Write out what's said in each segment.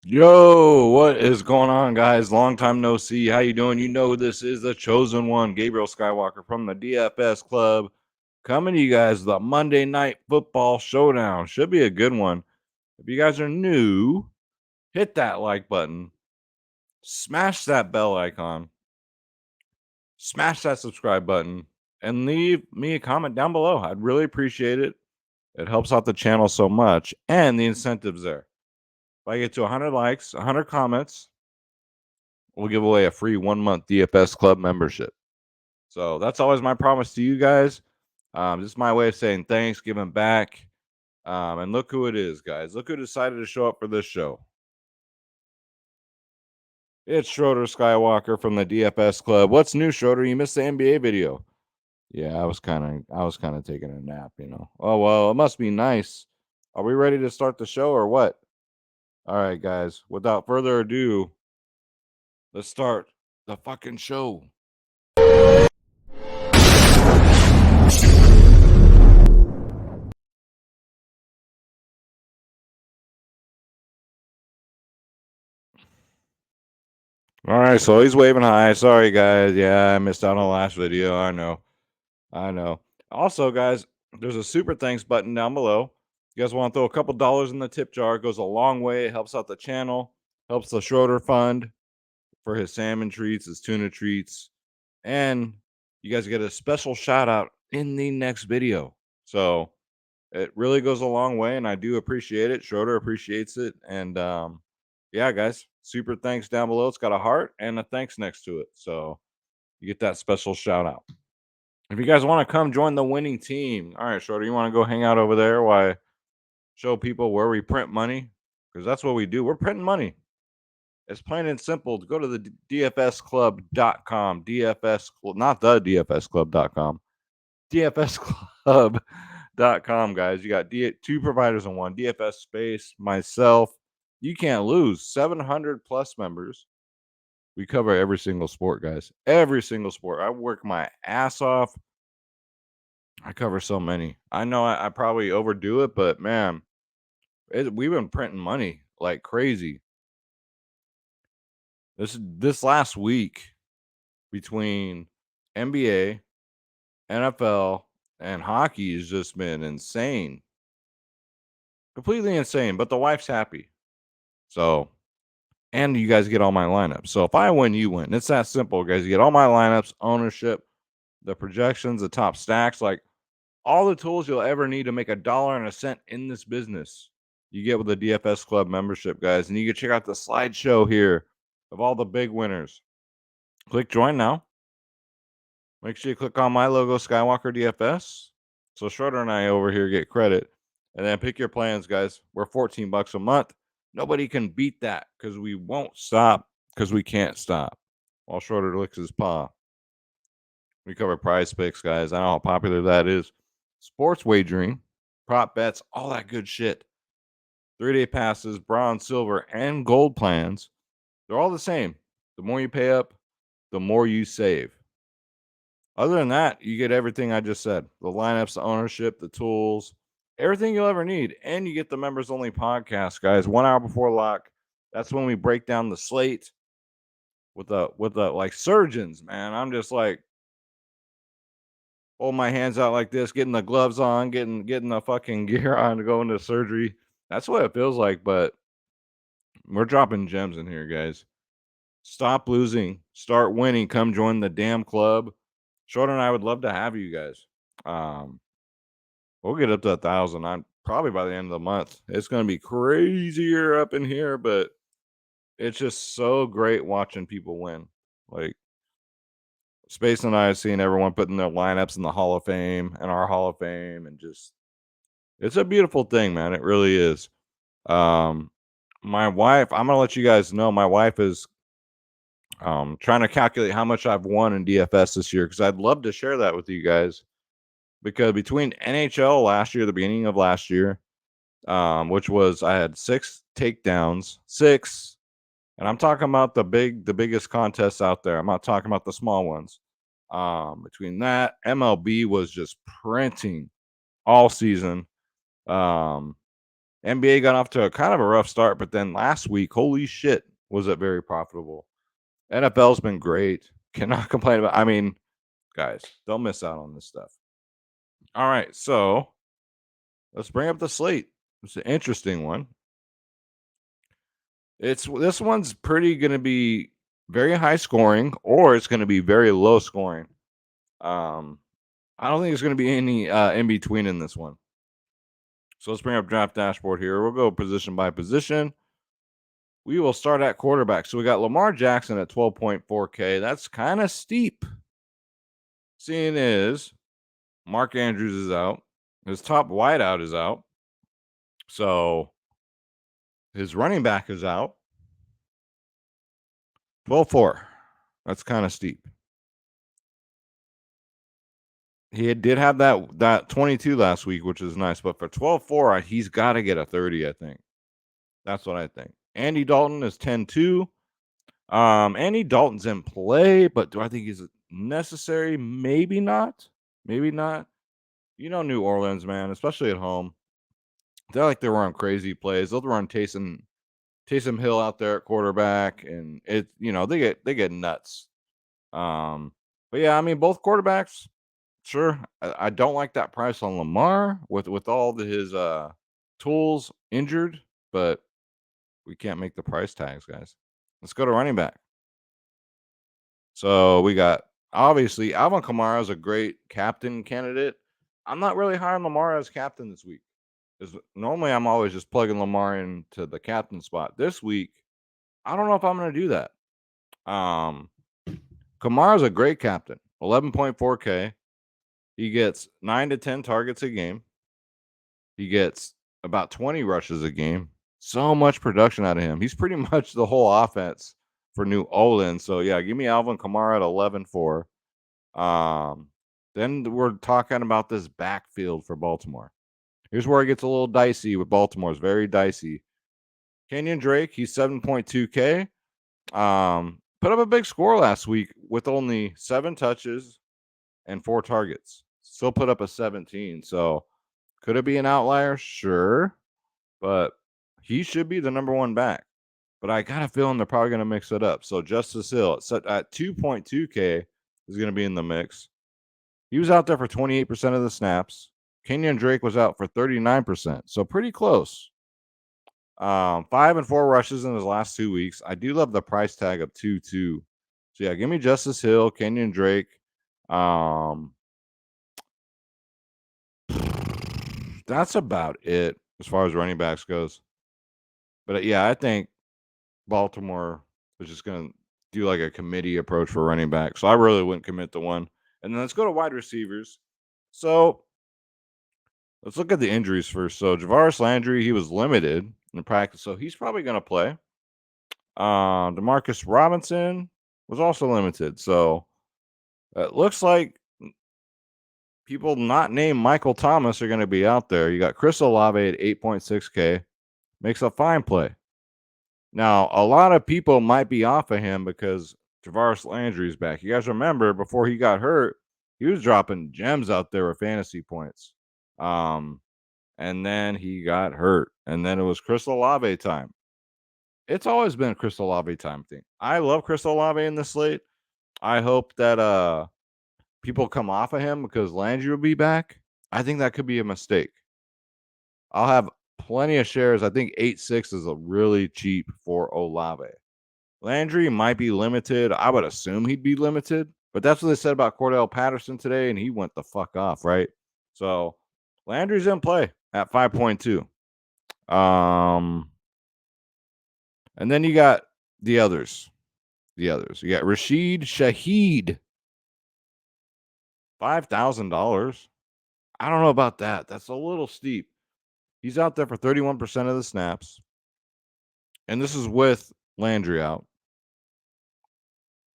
Yo, what is going on, guys? Long time no see. How you doing? You know this is the chosen one, Gabriel Skywalker from the DFS Club, coming to you guys the Monday Night Football Showdown. Should be a good one. If you guys are new, hit that like button, smash that bell icon, smash that subscribe button, and leave me a comment down below. I'd really appreciate it. It helps out the channel so much, and the incentives there. If I get to 100 likes, 100 comments, we'll give away a free 1-month DFS Club membership. So that's always my promise to you guys. This is my way of saying thanks, giving back. And look who it is, guys. Look who decided to show up for this show. It's Schroeder Skywalker from the DFS Club. What's new, Schroeder? You missed the NBA video. Yeah, I was kind of taking a nap, you know. Oh well, it must be nice. Are we ready to start the show or what? All right, guys. Without further ado, let's start the fucking show. All right, so he's waving hi. Sorry, guys. Yeah, I missed out on the last video. I know. Also, guys, there's a super thanks button down below. You guys want to throw a couple dollars in the tip jar? It goes a long way. It helps out the channel, helps the Schroeder Fund for his salmon treats, his tuna treats, and you guys get a special shout out in the next video. So it really goes a long way, and I do appreciate it. Schroeder appreciates it, and yeah, guys, super thanks down below. It's got a heart and a thanks next to it, so you get that special shout out. If you guys want to come join the winning team, all right, Schroeder, you want to go hang out over there while I show people where we print money? Because that's what we do. We're printing money. It's plain and simple. Go to the dfsclub.com. DFS, not the dfsclub.com. dfsclub.com, guys. You got two providers in one. DFS Space, myself. You can't lose. 700 plus members. We cover every single sport, guys. Every single sport. I work my ass off. I cover so many. I know I probably overdo it, but man, we've been printing money like crazy. This last week between NBA, NFL, and hockey has just been insane. Completely insane, but the wife's happy. So, and you guys get all my lineups. So if I win, you win. It's that simple, guys. You get all my lineups, ownership, the projections, the top stacks, like all the tools you'll ever need to make $1.01 in this business. You get with the DFS Club membership, guys, and you can check out the slideshow here of all the big winners. Click join now. Make sure you click on my logo, Skywalker DFS. So Schroeder and I over here get credit. And then pick your plans, guys. We're $14 a month. Nobody can beat that because we won't stop because we can't stop. While Schroeder licks his paw. We cover prize picks, guys. I know how popular that is. Sports wagering, prop bets, all that good shit. 3-day passes, bronze, silver, and gold plans. They're all the same. The more you pay up, the more you save. Other than that, you get everything I just said. The lineups, the ownership, the tools, everything you'll ever need. And you get the members only podcast, guys. 1 hour before lock. That's when we break down the slate with the like surgeons, man. I'm just like holding my hands out like this, getting the gloves on, getting the fucking gear on to go into surgery. That's what it feels like, but we're dropping gems in here, guys. Stop losing, start winning. Come join the damn club. Short and I would love to have you guys. We'll get up to 1,000. I'm probably by the end of the month. It's going to be crazier up in here, but it's just so great watching people win. Like Space and I have seen everyone putting their lineups in the Hall of Fame and our Hall of Fame, and just it's a beautiful thing, man. It really is. My wife, I'm gonna let you guys know, my wife is trying to calculate how much I've won in DFS this year because I'd love to share that with you guys. Because between NHL last year, the beginning of last year, which was I had 6 takedowns, 6. And I'm talking about the biggest contests out there. I'm not talking about the small ones. Between that, MLB was just printing all season. And NBA got off to a kind of a rough start, but then last week, holy shit, was it very profitable. NFL's been great. Cannot complain about. I mean, guys, don't miss out on this stuff. All right, so let's bring up the slate. It's an interesting one. This one's pretty going to be very high scoring, or it's going to be very low scoring. I don't think there's going to be any in between in this one. So let's bring up draft dashboard here. We'll go position by position. We will start at quarterback. So we got Lamar Jackson at 12.4K. That's kind of steep. Seeing is Mark Andrews is out. His top wideout is out. So his running back is out. 12.4. That's kind of steep. He did have that 22 last week, which is nice. But for 12.4, he's got to get a 30, I think. That's what I think. Andy Dalton is 10.2. Andy Dalton's in play, but do I think he's necessary? Maybe not. Maybe not. You know New Orleans, man, especially at home. They're like they run crazy plays. They'll run Taysom Hill out there at quarterback, and they get nuts. But yeah, I mean both quarterbacks. Sure, I don't like that price on Lamar with all his tools injured, but we can't make the price tags, guys. Let's go to running back. So we got obviously Alvin Kamara is a great captain candidate. I'm not really high on Lamar as captain this week. Because normally I'm always just plugging Lamar into the captain spot. This week, I don't know if I'm going to do that. Kamara's a great captain, 11.4K. He gets 9 to 10 targets a game. He gets about 20 rushes a game. So much production out of him. He's pretty much the whole offense for New Orleans. So, yeah, give me Alvin Kamara at 11.4. Then we're talking about this backfield for Baltimore. Here's where it gets a little dicey with Baltimore. It's very dicey. Kenyon Drake, he's 7.2K. Put up a big score last week with only 7 touches and 4 targets. Still put up a 17. So could it be an outlier? Sure. But he should be the number one back. But I got a feeling they're probably going to mix it up. So Justice Hill at 2.2K is going to be in the mix. He was out there for 28% of the snaps. Kenyon Drake was out for 39%. So pretty close. 5 and 4 rushes in his last 2 weeks. I do love the price tag of 2.2. So yeah, give me Justice Hill, Kenyon Drake. That's about it as far as running backs goes. But yeah, I think Baltimore is just going to do like a committee approach for running back. So I really wouldn't commit to one. And then let's go to wide receivers. So let's look at the injuries first. So Javaris Landry, he was limited in practice, so he's probably going to play. Demarcus Robinson was also limited. So it looks like people not named Michael Thomas are going to be out there. You got Chris Olave at 8.6K. Makes a fine play. Now, a lot of people might be off of him because Javaris Landry's back. You guys remember before he got hurt, he was dropping gems out there with fantasy points. And then he got hurt. And then it was Chris Olave time. It's always been a Chris Olave time thing. I love Chris Olave in the slate. I hope that people come off of him because Landry will be back. I think that could be a mistake. I'll have plenty of shares. I think 8.6 is a really cheap for Olave. Landry might be limited. I would assume he'd be limited, but that's what they said about Cordell Patterson today, and he went the fuck off, right? So Landry's in play at 5.2. And then you got the others. You got Rashid Shaheed. $5,000. I don't know about that. That's a little steep. He's out there for 31% of the snaps. And this is with Landry out.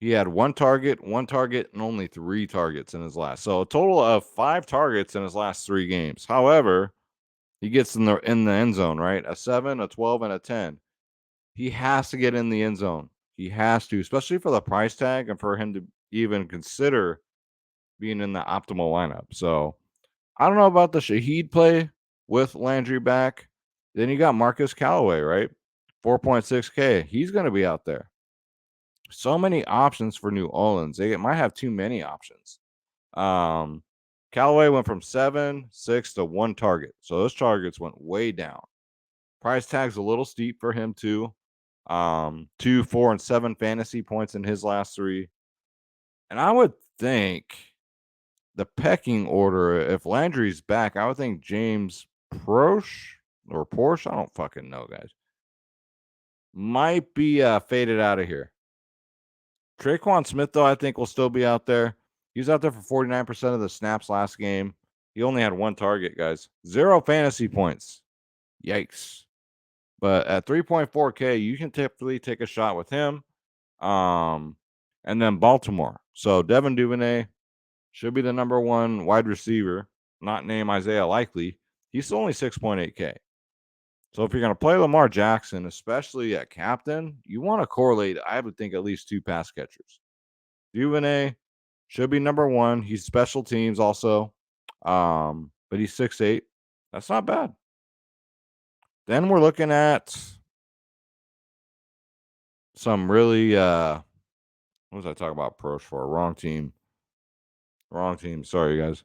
He had 1 target, and only 3 targets in his last. So a total of 5 targets in his last 3 games. However, he gets in the end zone, right? A 7, a 12, and a 10. He has to get in the end zone. He has to, especially for the price tag and for him to even consider being in the optimal lineup. So I don't know about the Shaheed play with Landry back. Then you got Marcus Callaway, right? 4.6K. He's going to be out there. So many options for New Orleans. They might have too many options. Callaway went from 7, 6 to 1 target. So those targets went way down. Price tag's a little steep for him too. 2, 4, and 7 fantasy points in his last 3. And I would think the pecking order, if Landry's back, I would think James Proche or Porsche, I don't fucking know, guys, might be faded out of here. Traquan Smith, though, I think will still be out there. He was out there for 49% of the snaps last game. He only had 1 target, guys. 0 fantasy points. Yikes. But at 3.4K, you can typically take a shot with him. And then Baltimore. So Devin Duvernay should be the number 1 wide receiver, not named Isaiah Likely. He's only 6.8K. So if you're going to play Lamar Jackson, especially at captain, you want to correlate, I would think, at least 2 pass catchers. Duvernay should be number 1. He's special teams also. But he's 6'8". That's not bad. Then we're looking at some really what was I talking about pros for? Wrong team. Sorry, guys.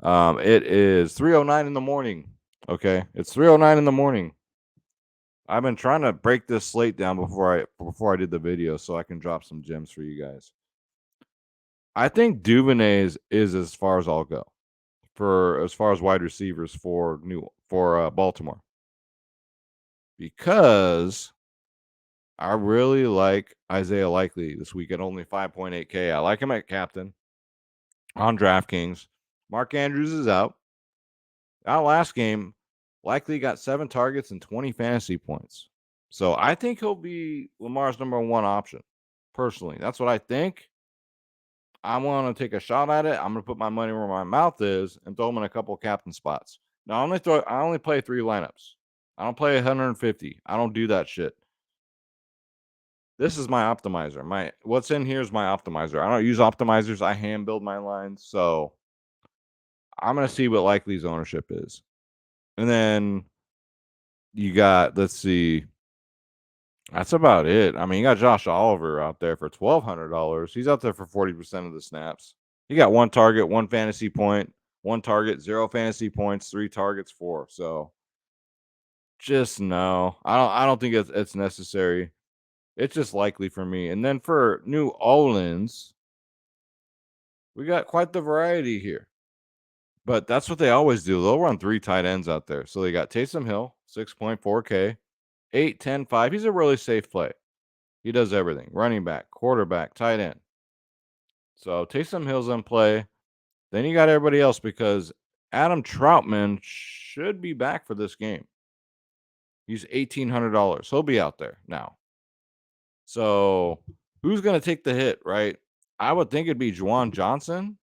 It is 3:09 in the morning. Okay, it's 3:09 in the morning. I've been trying to break this slate down before I did the video so I can drop some gems for you guys. I think Duvernay is as far as I'll go for as far as wide receivers for Baltimore, because I really like Isaiah Likely this week at only 5.8K. I like him at captain on DraftKings. Mark Andrews is out. Our last game, Likely got 7 targets and 20 fantasy points. So I think he'll be Lamar's number 1 option. Personally, that's what I think. I want to take a shot at it. I'm going to put my money where my mouth is and throw him in a couple captain spots. Now, I only play 3 lineups. I don't play 150. I don't do that shit. This is my optimizer. What's in here is my optimizer. I don't use optimizers. I hand build my lines. So I'm going to see what Likely's ownership is. And then you got, let's see, that's about it. I mean, you got Josh Oliver out there for $1,200. He's out there for 40% of the snaps. He got 1 target, 1 fantasy point, 1 target, 0 fantasy points, 3 targets, 4. So just no. I don't think it's necessary. It's just Likely for me. And then for New Orleans, we got quite the variety here. But that's what they always do. They'll run 3 tight ends out there. So they got Taysom Hill, 6.4K, 8, 10, 5. He's a really safe play. He does everything. Running back, quarterback, tight end. So Taysom Hill's in play. Then you got everybody else because Adam Troutman should be back for this game. He's $1,800. He'll be out there now. So who's going to take the hit, right? I would think it'd be Juwan Johnson,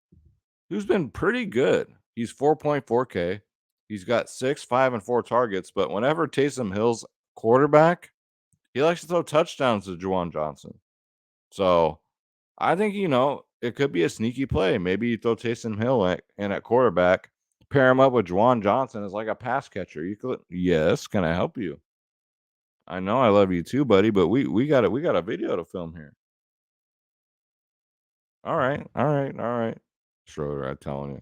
who's been pretty good. He's 4.4K. He's got 6, 5, and 4 targets. But whenever Taysom Hill's quarterback, he likes to throw touchdowns to Juwan Johnson. So I think, it could be a sneaky play. Maybe you throw Taysom Hill at quarterback, pair him up with Juwan Johnson as like a pass catcher. You could, yes, can I help you? I know I love you too, buddy, but we got a video to film here. All right. Schroeder, I'm telling you.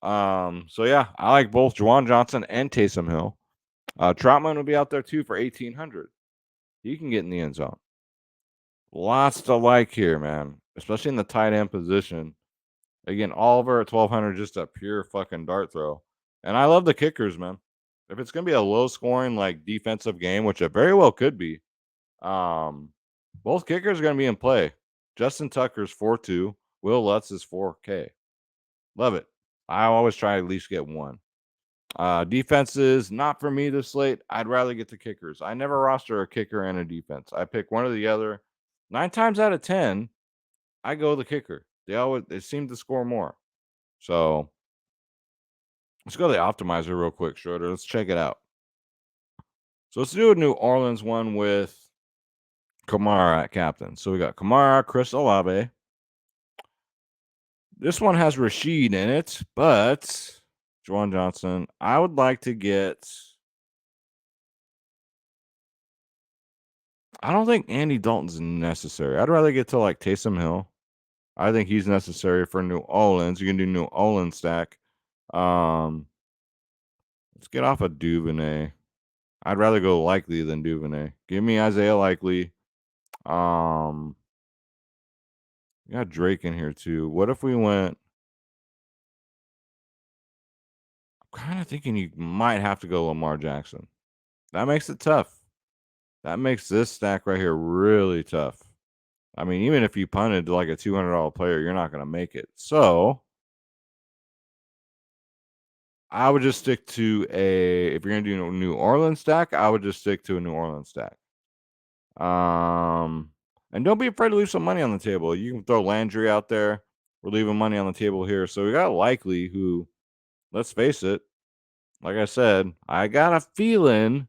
So yeah, I like both Juwan Johnson and Taysom Hill. Troutman will be out there too for 1,800. He can get in the end zone. Lots to like here, man, especially in the tight end position. Again, Oliver at 1,200, just a pure fucking dart throw. And I love the kickers, man. If it's gonna be a low scoring like defensive game, which it very well could be, both kickers are gonna be in play. Justin Tucker's 4.2, Will Lutz is 4K. Love it. I always try to at least get one. Defenses, not for me this slate. I'd rather get the kickers. I never roster a kicker and a defense. I pick one or the other. 9 times out of 10, I go the kicker. They seem to score more. So let's go to the optimizer real quick, Schroeder. Let's check it out. So let's do a New Orleans one with Kamara at captain. So we got Kamara, Chris Olave. This one has Rashid in it, but Juwan Johnson. I would like to get I don't think Andy Dalton's necessary. I'd rather get to like Taysom Hill. I think he's necessary for New Orleans. You can do New Orleans stack. Let's get off of Duvernay. I'd rather go Likely than Duvernay. Give me Isaiah Likely. You got Drake in here too. What if we went? I'm kind of thinking you might have to go Lamar Jackson. That makes it tough. That makes this stack right here really tough. I mean, even if you punted like a $200 player, you're not going to make it. So I would just stick to if you're going to do a New Orleans stack, I would just stick to a New Orleans stack. And don't be afraid to leave some money on the table. You can throw Landry out there. We're leaving money on the table here. So we got Likely, who, let's face it, like I said, I got a feeling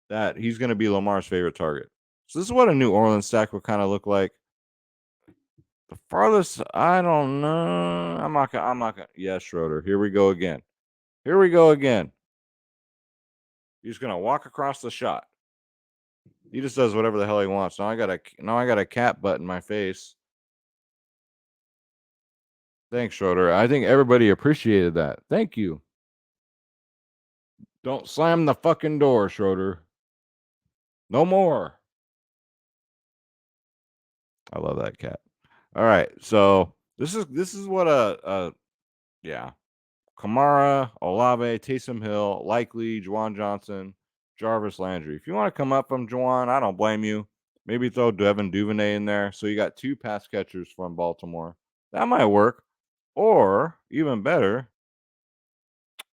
that he's going to be Lamar's favorite target. So this is what a New Orleans stack would kind of look like. The farthest, I don't know. I'm not gonna. Yes, Schroeder. Here we go again. He's gonna walk across the shot. He just does whatever the hell he wants. Now I got a cat butt in my face. Thanks, Schroeder. I think everybody appreciated that. Thank you. Don't slam the fucking door, Schroeder. No more. I love that cat. All right, so this is what yeah. Kamara, Olave, Taysom Hill, Likely, Juwan Johnson, Jarvis Landry. If you want to come up from Juwan, I don't blame you. Maybe throw Devin Duvernay in there. So you got 2 pass catchers from Baltimore. That might work. Or even better,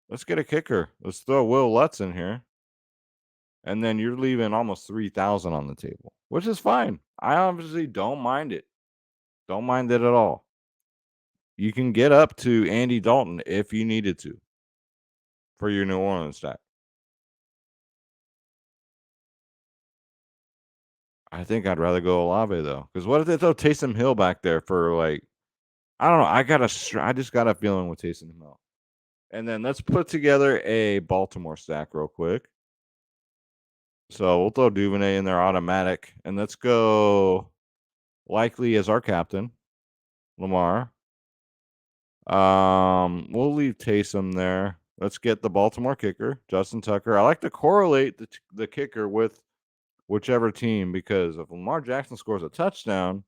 let's get a kicker. Let's throw Will Lutz in here. And then you're leaving almost 3,000 on the table, which is fine. I obviously don't mind it. Don't mind it at all. You can get up to Andy Dalton if you needed to for your New Orleans stack. I think I'd rather go Olave though, because what if they throw Taysom Hill back there for like, I don't know. I just got a feeling with Taysom Hill. And then let's put together a Baltimore stack real quick. So we'll throw Duvernay in there automatic, and let's go Likely as our captain, Lamar. We'll leave Taysom there. Let's get the Baltimore kicker, Justin Tucker. I like to correlate the kicker with whichever team, because if Lamar Jackson scores a touchdown,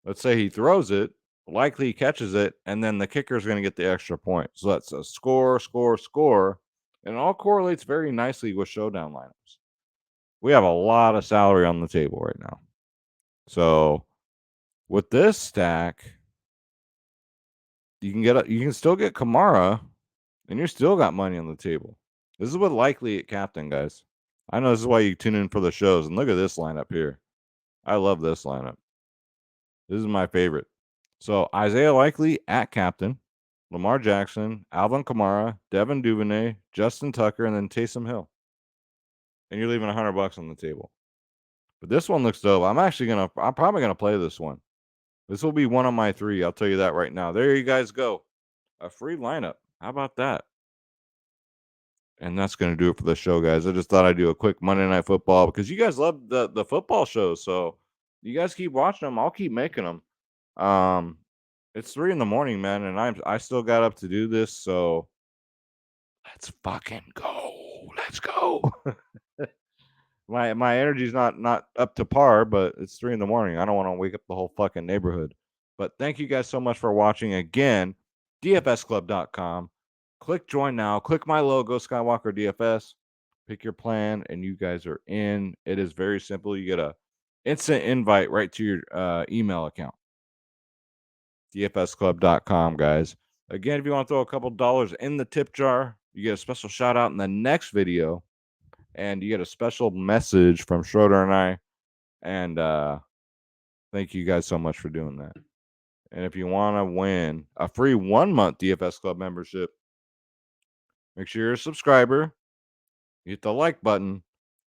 let's say he throws it, Likely he catches it, and then the kicker is going to get the extra point. So that's a score, and it all correlates very nicely with Showdown lineups. We have a lot of salary on the table right now. So with this stack, you can still get Kamara, and you're still got money on the table. This is what Likely at captain, guys. I know this is why you tune in for the shows. And look at this lineup here. I love this lineup. This is my favorite. So Isaiah Likely at captain, Lamar Jackson, Alvin Kamara, Devin Duvernay, Justin Tucker, and then Taysom Hill. And you're leaving $100 on the table. But this one looks dope. I'm probably gonna play this one. This will be one of my 3. I'll tell you that right now. There you guys go. A free lineup. How about that? And that's going to do it for the show, guys. I just thought I'd do a quick Monday Night Football because you guys love the football shows. So you guys keep watching them. I'll keep making them. It's 3 in the morning, man, and I still got up to do this. So let's fucking go. Let's go. My energy's not up to par, but it's 3 in the morning. I don't want to wake up the whole fucking neighborhood. But thank you guys so much for watching again. DFSclub.com. Click join now. Click my logo, Skywalker DFS. Pick your plan, and you guys are in. It is very simple. You get a instant invite right to your email account. DFSclub.com, guys. Again, if you want to throw a couple dollars in the tip jar, you get a special shout out in the next video, and you get a special message from Schroeder and I. And thank you guys so much for doing that. And if you want to win a free 1-month DFS Club membership, make sure you're a subscriber. Hit the like button.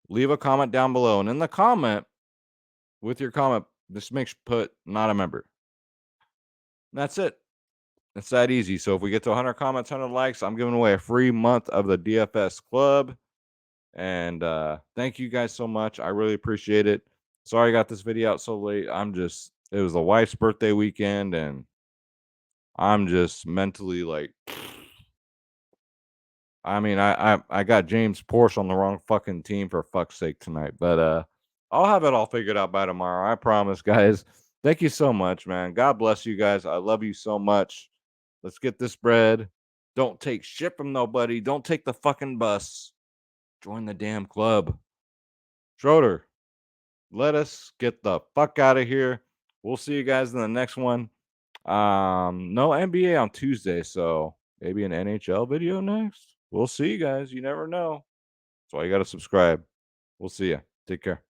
Leave a comment down below. And in the comment, with your comment, just put not a member. And that's it. It's that easy. So if we get to 100 comments, 100 likes, I'm giving away a free month of the DFS Club. And thank you guys so much. I really appreciate it. Sorry I got this video out so late. It was the wife's birthday weekend, and I'm just mentally like, I mean, I got James Porsche on the wrong fucking team for fuck's sake tonight. But I'll have it all figured out by tomorrow. I promise, guys. Thank you so much, man. God bless you guys. I love you so much. Let's get this bread. Don't take shit from nobody. Don't take the fucking bus. Join the damn club. Schroeder, let us get the fuck out of here. We'll see you guys in the next one. No NBA on Tuesday, so maybe an NHL video next. We'll see you guys. You never know. That's why you got to subscribe. We'll see you. Take care.